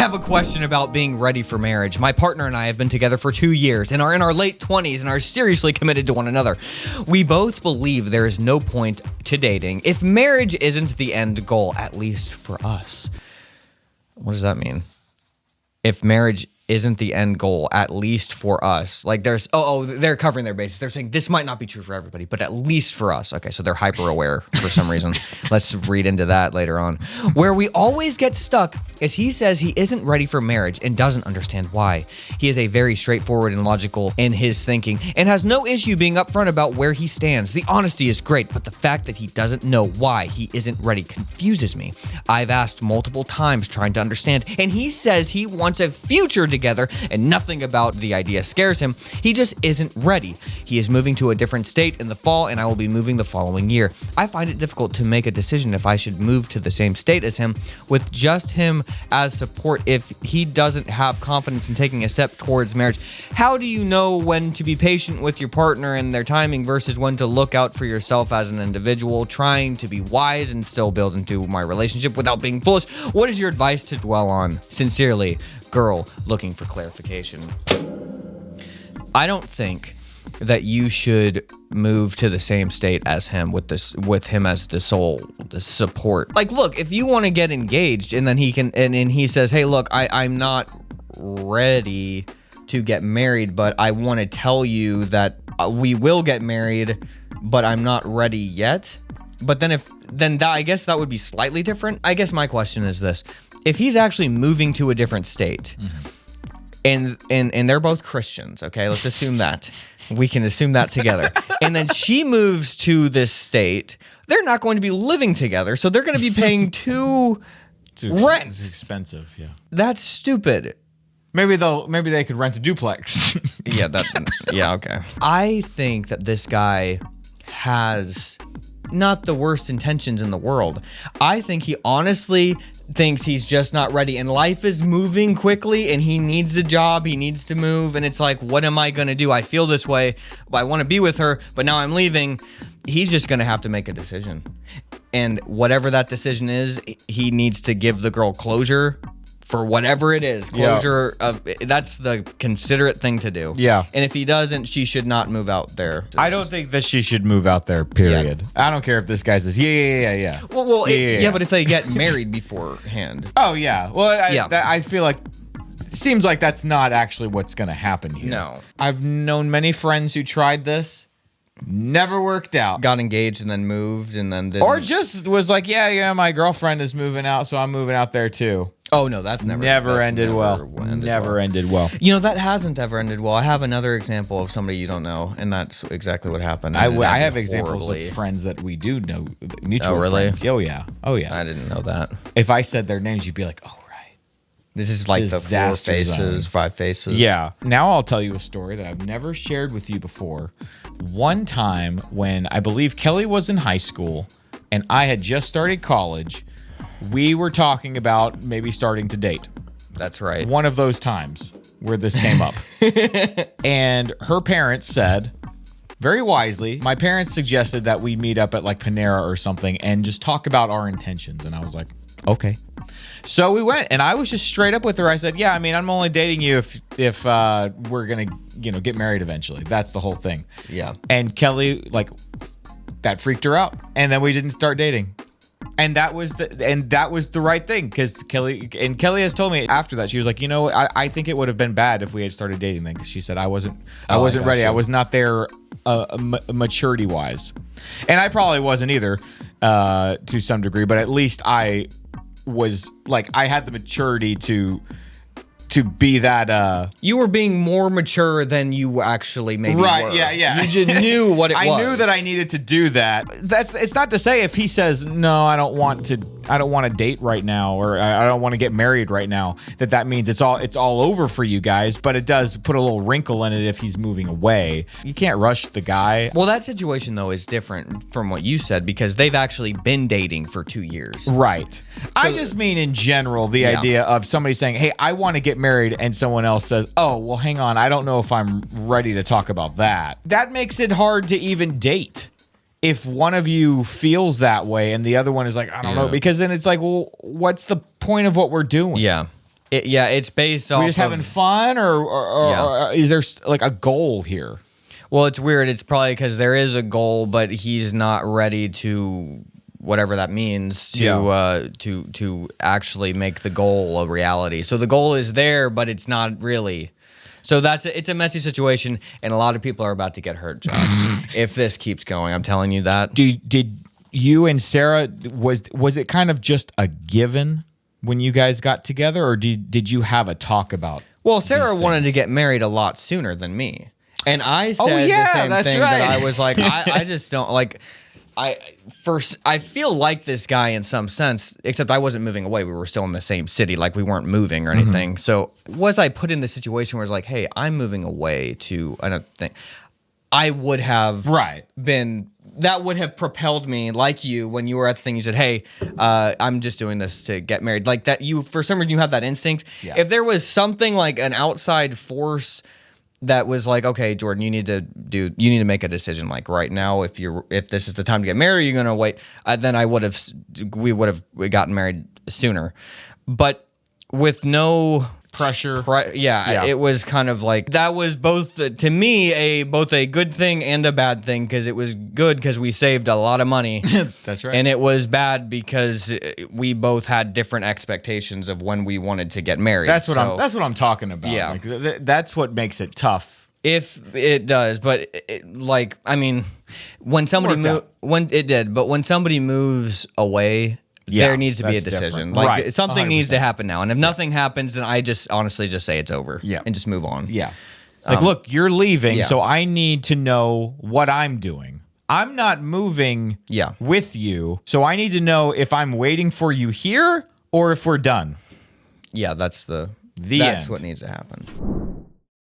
have a question about being ready for marriage. My partner and I have been together for 2 years and are in our late 20s and are seriously committed to one another. We both believe there is no point to dating if marriage isn't the end goal, at least for us. What does that mean? If marriage isn't the end goal, at least for us. Like there's, they're covering their bases. They're saying this might not be true for everybody, but at least for us. Okay, so they're hyper aware for some reason. Let's read into that later on. Where we always get stuck is he says he isn't ready for marriage and doesn't understand why. He is a very straightforward and logical in his thinking and has no issue being upfront about where he stands. The honesty is great, but the fact that he doesn't know why he isn't ready confuses me. I've asked multiple times trying to understand, and he says he wants a future together and nothing about the idea scares him. He just isn't ready. He is moving to a different state in the fall and I will be moving the following year. I find it difficult to make a decision if I should move to the same state as him with just him as support if he doesn't have confidence in taking a step towards marriage. How do you know when to be patient with your partner and their timing versus when to look out for yourself as an individual, trying to be wise and still build into my relationship without being foolish? What is your advice to dwell on? Sincerely, girl looking for clarification. I don't think that you should move to the same state as him with him as the support. Like, look, if you want to get engaged and then he says, hey, look, I'm not ready to get married, but I want to tell you that we will get married, but I'm not ready yet. But then I guess that would be slightly different. I guess my question is this. If he's actually moving to a different state, and they're both Christians, okay, let's assume that. We can assume that together. And then she moves to this state, they're not going to be living together, so they're going to be paying two rents. It's expensive, yeah. That's stupid. Maybe they could rent a duplex. Yeah, okay. I think that this guy has not the worst intentions in the world. I think he honestly thinks he's just not ready and life is moving quickly and he needs a job, he needs to move, and it's like, what am I gonna do? I feel this way, but I want to be with her, but now I'm leaving. He's just gonna have to make a decision. And whatever that decision is, he needs to give the girl closure for whatever it is. Closure of that's the considerate thing to do. Yeah. And if he doesn't, she should not move out there. I don't think that she should move out there, period. Yeah. I don't care if this guy says, yeah. Well, but if they get married beforehand. Oh, yeah. Well, I feel like it seems like that's not actually what's going to happen here. No. I've known many friends who tried this. Never worked out. Got engaged and then moved and then didn't. Or just was like, yeah, my girlfriend is moving out, so I'm moving out there too. Oh, no, that's never ended well. Never ended well. You know, that hasn't ever ended well. I have another example of somebody you don't know, and that's exactly what happened. I have examples of friends that we do know, mutual friends. Oh, yeah. I didn't know that. If I said their names, you'd be like, oh, right. This is like disaster the 4 faces, 5 faces. Yeah. Now I'll tell you a story that I've never shared with you before. One time when I believe Kelly was in high school and I had just started college, we were talking about maybe starting to date. That's right. One of those times where this came up. And her parents said, very wisely, my parents suggested that we meet up at like Panera or something and just talk about our intentions. And I was like, okay. So we went, and I was just straight up with her. I said, yeah, I mean, I'm only dating you if we're going to, get married eventually. That's the whole thing. Yeah. And Kelly, that freaked her out. And then we didn't start dating. And that was the right thing, because Kelly has told me after that, she was like, I think it would have been bad if we had started dating then, because she said I wasn't ready. I was not there maturity wise, and I probably wasn't either to some degree, but at least I was I had the maturity to be that you were being more mature than you actually maybe were. Yeah. You just knew what it was. I knew that I needed to do that. It's not to say if he says, no, I don't want to date right now, or I don't want to get married right now, that means it's all over for you guys, but it does put a little wrinkle in it if he's moving away. You can't rush the guy. Well, that situation though is different from what you said, because they've actually been dating for 2 years. Right. So, I just mean in general, the idea of somebody saying, hey, I want to get married, and someone else says, oh, well, hang on, I don't know if I'm ready to talk about that. That makes it hard to even date. If one of you feels that way and the other one is like, I don't know, because then it's like, well, what's the point of what we're doing? Yeah. It's based off We just having fun, or is there like a goal here? Well, it's weird. It's probably because there is a goal, but he's not ready to, whatever that means, to actually make the goal a reality. So the goal is there, but it's not really. So it's a messy situation, and a lot of people are about to get hurt, Josh, if this keeps going. I'm telling you that. Did you and Sarah, was it kind of just a given when you guys got together, or did you have a talk about? Well, Sarah wanted to get married a lot sooner than me. And I said the same thing, right. that I was like, I just don't like. I feel like this guy in some sense, except I wasn't moving away. We were still in the same city, like we weren't moving or anything. So was I put in the situation where it's like, hey, I'm moving away to another thing, I would have been. That would have propelled me, like you, when you were at the thing. You said, "Hey, I'm just doing this to get married." Like that, you for some reason you have that instinct. Yeah. If there was something like an outside force that was like, okay, Jordan, you need to make a decision like right now. If this is the time to get married, you're gonna wait. Then we would have gotten married sooner. But with no pressure, it was kind of like that was both to me both a good thing and a bad thing, because it was good because we saved a lot of money. That's right. And it was bad because we both had different expectations of when we wanted to get married. That's what I'm talking about. Yeah, like, that's what makes it tough. If it does, but when somebody when somebody moves away, there needs to be a decision. Different. Like something 100%. Needs to happen now. And if nothing happens, then I just honestly just say it's over. Yeah. And just move on. Yeah. Like, look, you're leaving, so I need to know what I'm doing. I'm not moving with you, so I need to know if I'm waiting for you here or if we're done. Yeah, that's that's what needs to happen.